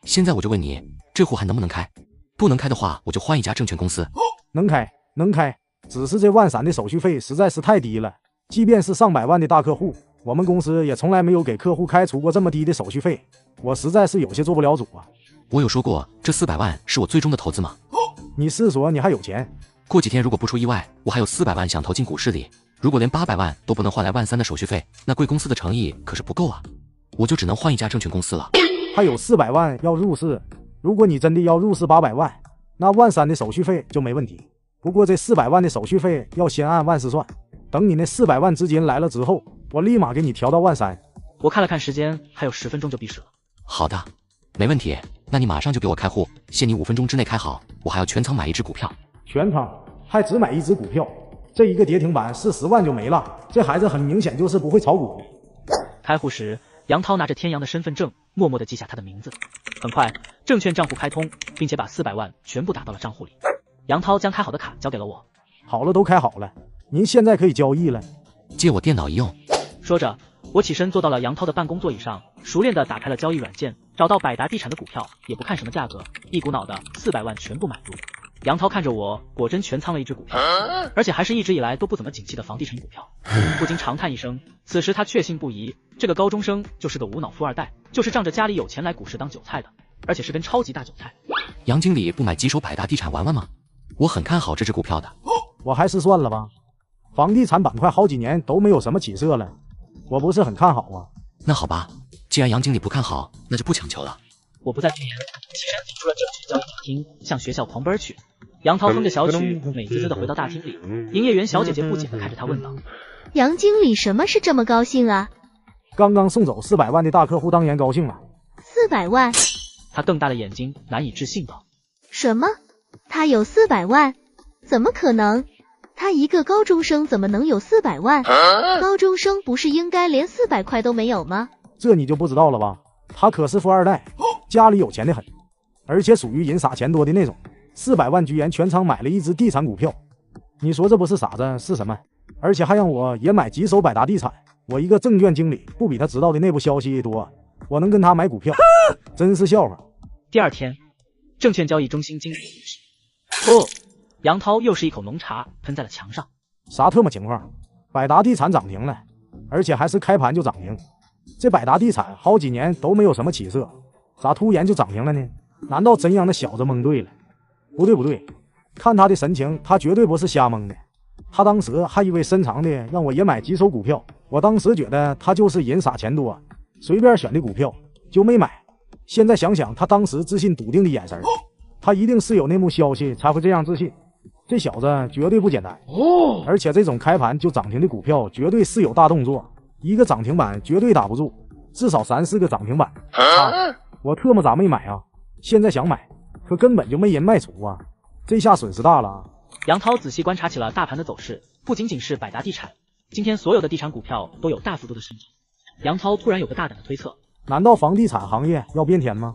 现在我就问你，这户还能不能开？不能开的话，我就换一家证券公司。能开，能开，只是这万散的手续费实在是太低了。即便是上百万的大客户，我们公司也从来没有给客户开除过这么低的手续费，我实在是有些做不了主啊。我有说过这400万是我最终的投资吗？你是说你还有钱？过几天如果不出意外，我还有400万想投进股市里。如果连800万都不能换来13000的手续费，那贵公司的诚意可是不够啊。我就只能换一家证券公司了。还有400万要入市，如果你真的要入市800万，那13000的手续费就没问题。不过这400万的手续费要先按14000算，等你那400万资金来了之后，我立马给你调到13000。我看了看时间，还有10分钟就闭市了。好的，没问题。那你马上就给我开户，限你5分钟之内开好，我还要全仓买一只股票。全仓？还只买一只股票？这一个跌停板40万就没了，这孩子很明显就是不会炒股。开户时，杨涛拿着天阳的身份证，默默地记下他的名字。很快，证券账户开通，并且把400万全部打到了账户里。杨涛将开好的卡交给了我。好了，都开好了，您现在可以交易了。借我电脑一用。说着，我起身坐到了杨涛的办公座椅上，熟练地打开了交易软件，找到百达地产的股票，也不看什么价格，一股脑的400万全部买入。杨涛看着我，果真全仓了一只股票，而且还是一直以来都不怎么景气的房地产股票，不禁长叹一声。此时他确信不疑，这个高中生就是个无脑富二代，就是仗着家里有钱来股市当韭菜的，而且是根超级大韭菜。杨经理不买几手百达地产玩玩吗？我很看好这只股票的。我还是算了吧，房地产板块好几年都没有什么起色了，我不是很看好啊。那好吧，既然杨经理不看好，那就不强求了。我不再拖延，起身走出了证券交易大厅，向学校狂奔去。杨涛哼着小曲，美滋滋地回到大厅里。营业员小姐姐不解地看着他问道：“杨经理什么是这么高兴啊？”刚刚送走400万的大客户，当然高兴了。400万？他瞪大了眼睛，难以置信道：“什么？他有400万？怎么可能？他一个高中生怎么能有400万？高中生不是应该连400块都没有吗？”这你就不知道了吧？他可是富二代，家里有钱的很，而且属于人傻钱多的那种。400万居然全仓买了一只地产股票，你说这不是傻子是什么？而且还让我也买几手百达地产，我一个证券经理不比他知道的内部消息多，我能跟他买股票，真是笑话。第二天，证券交易中心经理哦，杨涛又是一口浓茶喷在了墙上。啥特么情况？百达地产涨停了，而且还是开盘就涨停。这百达地产好几年都没有什么起色，咋突然就涨停了呢？难道真让那小子蒙对了？不对，看他的神情，他绝对不是瞎蒙的。他当时还意味深长的让我也买几手股票，我当时觉得他就是人傻钱多，随便选的股票就没买。现在想想，他当时自信笃定的眼神，他一定是有内幕消息才会这样自信。这小子绝对不简单，而且这种开盘就涨停的股票绝对是有大动作，一个涨停板绝对打不住，至少3-4个涨停板。我特么咋没买啊？现在想买，可根本就没人卖出啊，这下损失大了。杨涛仔细观察起了大盘的走势，不仅仅是百达地产，今天所有的地产股票都有大幅度的上涨。杨涛突然有个大胆的推测，难道房地产行业要变天吗？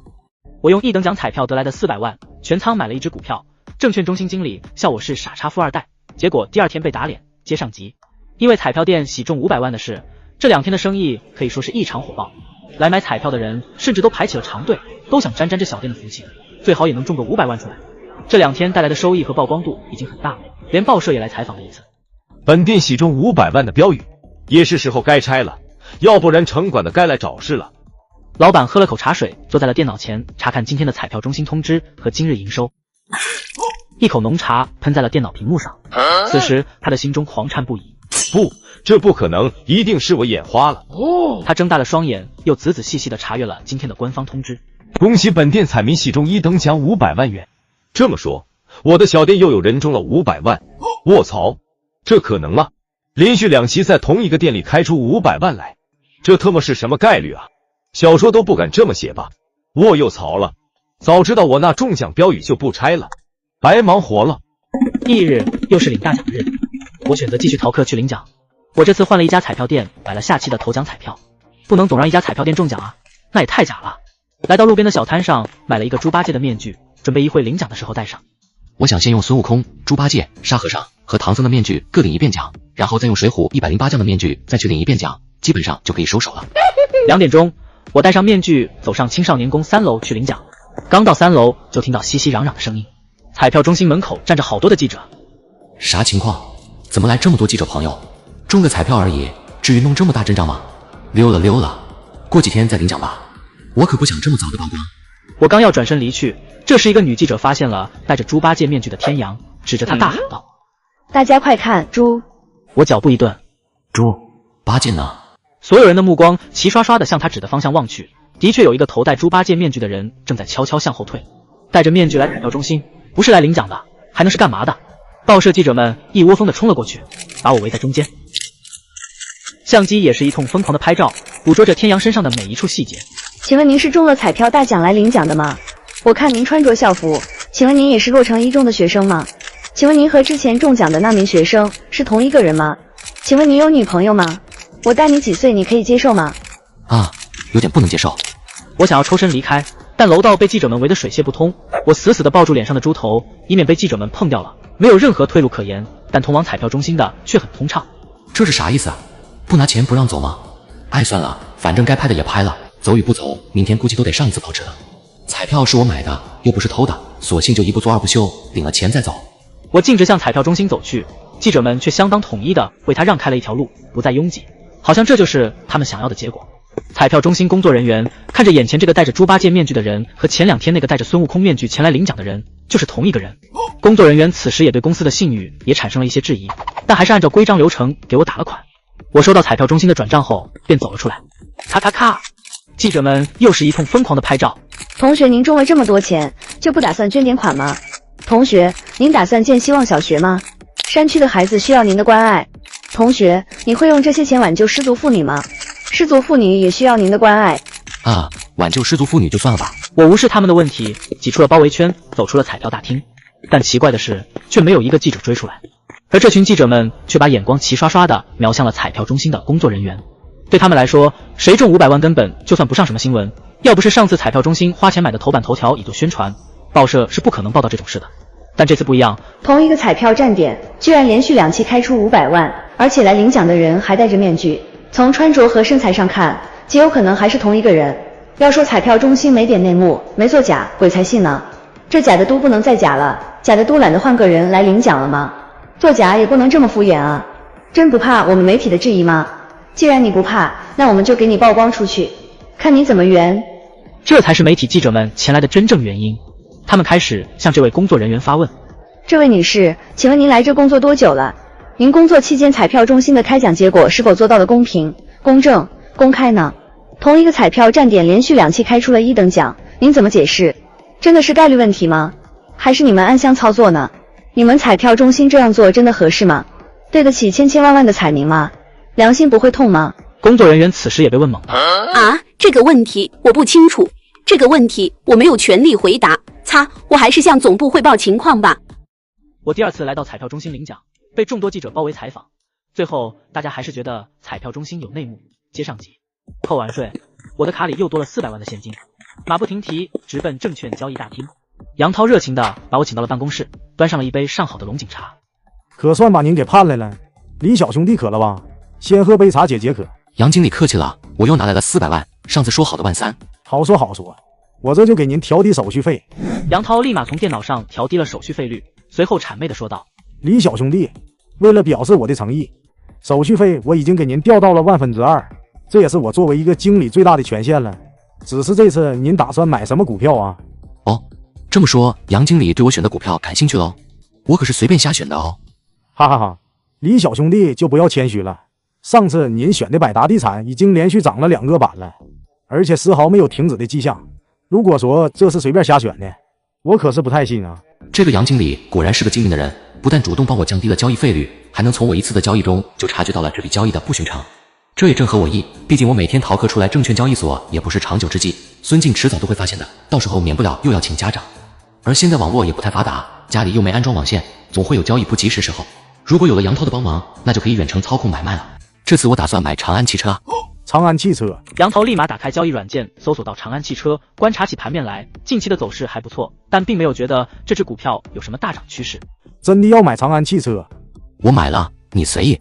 我用1等奖彩票得来的400万全仓买了一只股票，证券中心经理笑我是傻叉富二代，结果第二天被打脸，接上集。因为彩票店喜中500万的事，这2天的生意可以说是异常火爆，来买彩票的人甚至都排起了长队，都想沾沾这小店的福气，最好也能中个500万出来。这2天带来的收益和曝光度已经很大了，连报社也来采访了一次。本店喜中500万的标语，也是时候该拆了，要不然城管的该来找事了。老板喝了口茶水，坐在了电脑前查看今天的彩票中心通知和今日营收，一口浓茶喷在了电脑屏幕上。此时他的心中狂颤不已。不，这不可能，一定是我眼花了。他睁大了双眼，又仔仔细细地查阅了今天的官方通知。恭喜本店彩民喜中1等奖500万元。这么说，我的小店又有人中了500万。卧槽，这可能吗？连续2期在同一个店里开出500万来，这他妈是什么概率啊？小说都不敢这么写吧？我又槽了。早知道我那中奖标语就不拆了，白忙活了。翌日又是领大奖日，我选择继续逃课去领奖。我这次换了一家彩票店，买了下期的头奖彩票，不能总让一家彩票店中奖啊，那也太假了。来到路边的小摊上，买了一个猪八戒的面具，准备一会领奖的时候戴上。我想先用孙悟空、猪八戒、沙和尚和唐僧的面具各领一遍奖，然后再用水浒108将的面具再去领一遍奖，基本上就可以收手了。2点钟，我戴上面具走上青少年宫3楼去领奖。刚到3楼就听到熙熙攘攘的声音，彩票中心门口站着好多的记者。啥情况？怎么来这么多记者朋友？中个彩票而已，至于弄这么大阵仗吗？溜了，过几天再领奖吧。我可不想这么早的曝光。我刚要转身离去，这时一个女记者发现了戴着猪八戒面具的天阳，指着他大喊道：大家快看，猪！我脚步一顿，猪八戒呢？所有人的目光齐刷刷地向他指的方向望去，的确有一个头戴猪八戒面具的人正在悄悄向后退。戴着面具来彩票中心，不是来领奖的，还能是干嘛的？报社记者们一窝蜂地冲了过去，把我围在中间。相机也是一通疯狂的拍照，捕捉着天阳身上的每一处细节。请问您是中了彩票大奖来领奖的吗？我看您穿着校服，请问您也是洛城一中的学生吗？请问您和之前中奖的那名学生是同一个人吗？请问您有女朋友吗？我大你几岁，你可以接受吗？啊，有点不能接受。我想要抽身离开，但楼道被记者们围得水泄不通，我死死地抱住脸上的猪头，以免被记者们碰掉了。没有任何退路可言，但通往彩票中心的却很通畅。这是啥意思啊？不拿钱不让走吗？哎，算了，反正该拍的也拍了，走与不走，明天估计都得上一次报纸了。彩票是我买的，又不是偷的，索性就一不做二不休，领了钱再走。我径直向彩票中心走去，记者们却相当统一地为他让开了一条路，不再拥挤，好像这就是他们想要的结果。彩票中心工作人员看着眼前这个戴着猪八戒面具的人和前2天那个戴着孙悟空面具前来领奖的人就是同一个人。工作人员此时也对公司的信誉也产生了一些质疑，但还是按照规章流程给我打了款。我收到彩票中心的转账后便走了出来。咔咔咔，记者们又是一通疯狂的拍照。同学，您中了这么多钱，就不打算捐点款吗？同学，您打算建希望小学吗？山区的孩子需要您的关爱。同学，你会用这些钱挽救失足妇女吗？失足妇女也需要您的关爱。啊，挽救失足妇女就算了吧。我无视他们的问题，挤出了包围圈，走出了彩票大厅。但奇怪的是，却没有一个记者追出来，而这群记者们却把眼光齐刷刷地瞄向了彩票中心的工作人员。对他们来说，谁中500万根本就算不上什么新闻，要不是上次彩票中心花钱买的头版头条以做宣传，报社是不可能报道这种事的。但这次不一样，同一个彩票站点居然连续2期开出500万，而且来领奖的人还戴着面具，从穿着和身材上看，极有可能还是同一个人。要说彩票中心没点内幕，没作假，鬼才信呢。这假的都不能再假了，假的都懒得换个人来领奖了吗？作假也不能这么敷衍啊！真不怕我们媒体的质疑吗？既然你不怕，那我们就给你曝光出去，看你怎么圆。这才是媒体记者们前来的真正原因。他们开始向这位工作人员发问。这位女士，请问您来这工作多久了？您工作期间彩票中心的开奖结果是否做到了公平、公正、公开呢？同一个彩票站点连续2期开出了1等奖，您怎么解释？真的是概率问题吗？还是你们暗箱操作呢？你们彩票中心这样做真的合适吗？对得起千千万万的彩民吗？良心不会痛吗？工作人员此时也被问懵了。啊，这个问题我不清楚，这个问题我没有权利回答。擦，我还是向总部汇报情况吧。我第2次来到彩票中心领奖，被众多记者包围采访，最后大家还是觉得彩票中心有内幕。接上集，扣完税，我的卡里又多了400万的现金，马不停蹄直奔证券交易大厅。杨涛热情地把我请到了办公室，端上了一杯上好的龙井茶。可算把您给盼来了，李小兄弟渴了吧？先喝杯茶解解渴。杨经理客气了，我又拿来了400万，上次说好的13000。好说好说，我这就给您调低手续费。杨涛立马从电脑上调低了手续费率，随后谄媚地说道：李小兄弟，为了表示我的诚意，手续费我已经给您调到了2/1000，这也是我作为一个经理最大的权限了。只是这次您打算买什么股票啊？哦，这么说杨经理对我选的股票感兴趣喽？我可是随便瞎选的哦。哈哈哈，李小兄弟就不要谦虚了，上次您选的百达地产已经连续涨了2个板了，而且丝毫没有停止的迹象。如果说这是随便瞎选的，我可是不太信啊。这个杨经理果然是个精明的人，不但主动帮我降低了交易费率，还能从我一次的交易中就察觉到了这笔交易的不寻常。这也正合我意，毕竟我每天逃课出来证券交易所也不是长久之计，孙静迟早都会发现的，到时候免不了又要请家长。而现在网络也不太发达，家里又没安装网线，总会有交易不及时时候。如果有了杨涛的帮忙，那就可以远程操控买卖了。这次我打算买长安汽车啊。长安汽车，杨涛立马打开交易软件，搜索到长安汽车，观察起盘面来，近期的走势还不错，但并没有觉得这只股票有什么大涨趋势。真的要买长安汽车？我买了，你随意。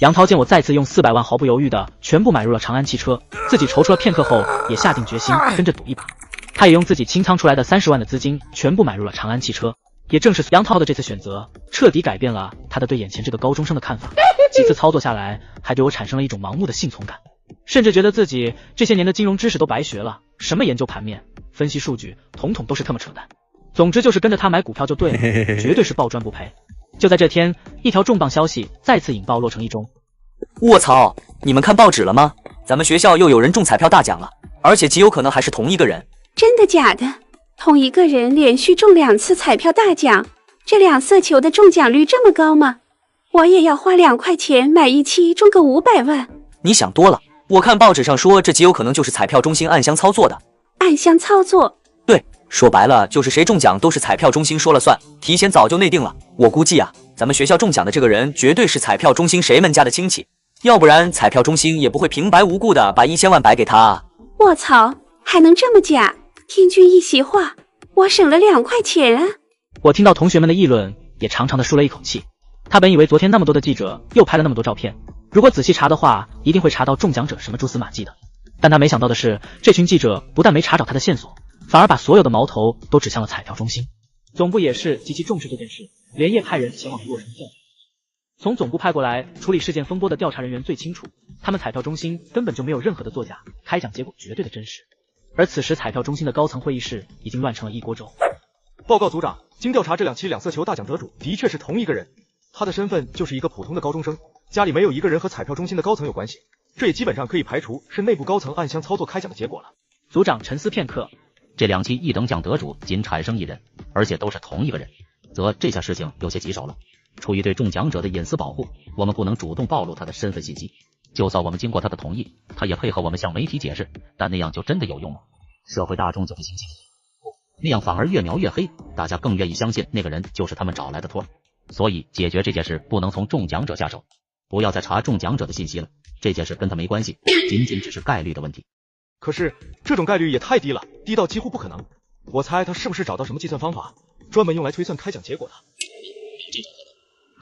杨涛见我再次用400万毫不犹豫的全部买入了长安汽车，自己踌躇了片刻后，也下定决心跟着赌一把。他也用自己清仓出来的30万的资金全部买入了长安汽车。也正是杨涛的这次选择，彻底改变了他的对眼前这个高中生的看法。几次操作下来，还对我产生了一种盲目的幸从感，甚至觉得自己这些年的金融知识都白学了，什么研究盘面、分析数据，统统都是特么扯淡。总之就是跟着他买股票就对了，绝对是爆赚不赔。就在这天，一条重磅消息再次引爆洛城一中。卧槽，你们看报纸了吗？咱们学校又有人中彩票大奖了，而且极有可能还是同一个人。真的假的？同一个人连续中2次彩票大奖，这两色球的中奖率这么高吗？我也要花2块钱买一期中个500万。你想多了，我看报纸上说这极有可能就是彩票中心暗箱操作的。暗箱操作？对，说白了就是谁中奖都是彩票中心说了算，提前早就内定了。我估计啊，咱们学校中奖的这个人绝对是彩票中心谁们家的亲戚，要不然彩票中心也不会平白无故的把1000万白给他啊。卧槽，还能这么假？听君一席话，我省了2块钱啊！我听到同学们的议论，也长长的舒了一口气。他本以为昨天那么多的记者又拍了那么多照片，如果仔细查的话，一定会查到中奖者什么蛛丝马迹的。但他没想到的是，这群记者不但没查找他的线索，反而把所有的矛头都指向了彩票中心。总部也是极其重视这件事，连夜派人前往洛城调查。从总部派过来处理事件风波的调查人员最清楚，他们彩票中心根本就没有任何的作假，开奖结果绝对的真实。而此时彩票中心的高层会议室已经乱成了一锅粥。报告组长，经调查，这2期2色球大奖得主的确是同一个人，他的身份就是一个普通的高中生，家里没有一个人和彩票中心的高层有关系，这也基本上可以排除是内部高层暗箱操作开奖的结果了。组长沉思片刻，这2期1等奖得主仅产生1人，而且都是同一个人，则这下事情有些棘手了。出于对中奖者的隐私保护，我们不能主动暴露他的身份信息。就算我们经过他的同意，他也配合我们向媒体解释，但那样就真的有用吗？社会大众就会轻信，不，那样反而越描越黑，大家更愿意相信那个人就是他们找来的托。所以解决这件事不能从中奖者下手，不要再查中奖者的信息了，这件事跟他没关系，仅仅只是概率的问题。可是这种概率也太低了，低到几乎不可能。我猜他是不是找到什么计算方法，专门用来推算开奖结果的？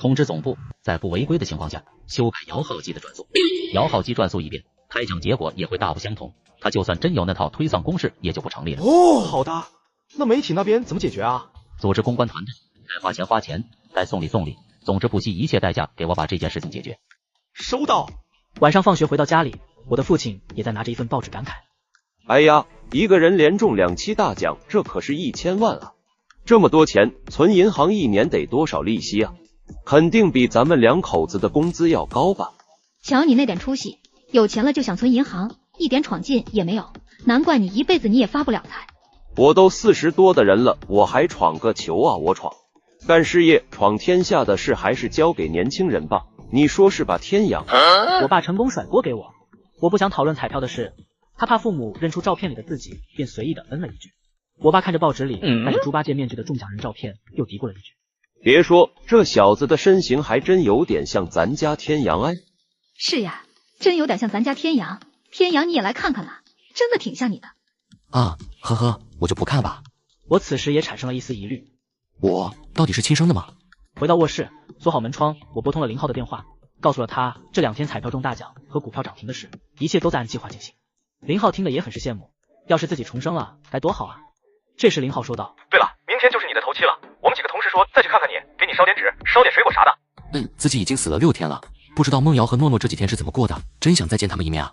通知总部，在不违规的情况下修改摇号机的转速，摇号机转速一变，开奖结果也会大不相同。他就算真有那套推算公式，也就不成立了。哦，好的。那媒体那边怎么解决啊？组织公关团队，该花钱花钱，该送礼送礼，总之不惜一切代价给我把这件事情解决。收到。晚上放学回到家里，我的父亲也在拿着一份报纸感慨：哎呀，一个人连中2期大奖，这可是1000万啊！这么多钱，存银行1年得多少利息啊？肯定比咱们2口子的工资要高吧？瞧你那点出息，有钱了就想存银行，一点闯劲也没有，难怪你一辈子你也发不了财。我都40多的人了，我还闯个球啊！我闯，干事业闯天下的事还是交给年轻人吧。你说是吧，天阳？我爸成功甩锅给我，我不想讨论彩票的事，他怕父母认出照片里的自己，便随意的嗯了一句。我爸看着报纸里带着猪八戒面具的中奖人照片，又嘀咕了一句：别说，这小子的身形还真有点像咱家天阳哎。是呀，真有点像咱家天阳。天阳你也来看看啦，真的挺像你的。啊，呵呵，我就不看了吧。我此时也产生了一丝疑虑，我到底是亲生的吗？回到卧室，锁好门窗，我拨通了0号的电话，告诉了他这2天彩票中大奖和股票涨停的事，一切都在按计划进行。0号听了也很是羡慕，要是自己重生了该多好啊。这时0号说道：对了，明天就是你的头七了，我们几个同事说再去看看你，给你烧点纸，烧点水果啥的。自己已经死了6天了，不知道梦瑶和诺诺这几天是怎么过的，真想再见他们一面啊。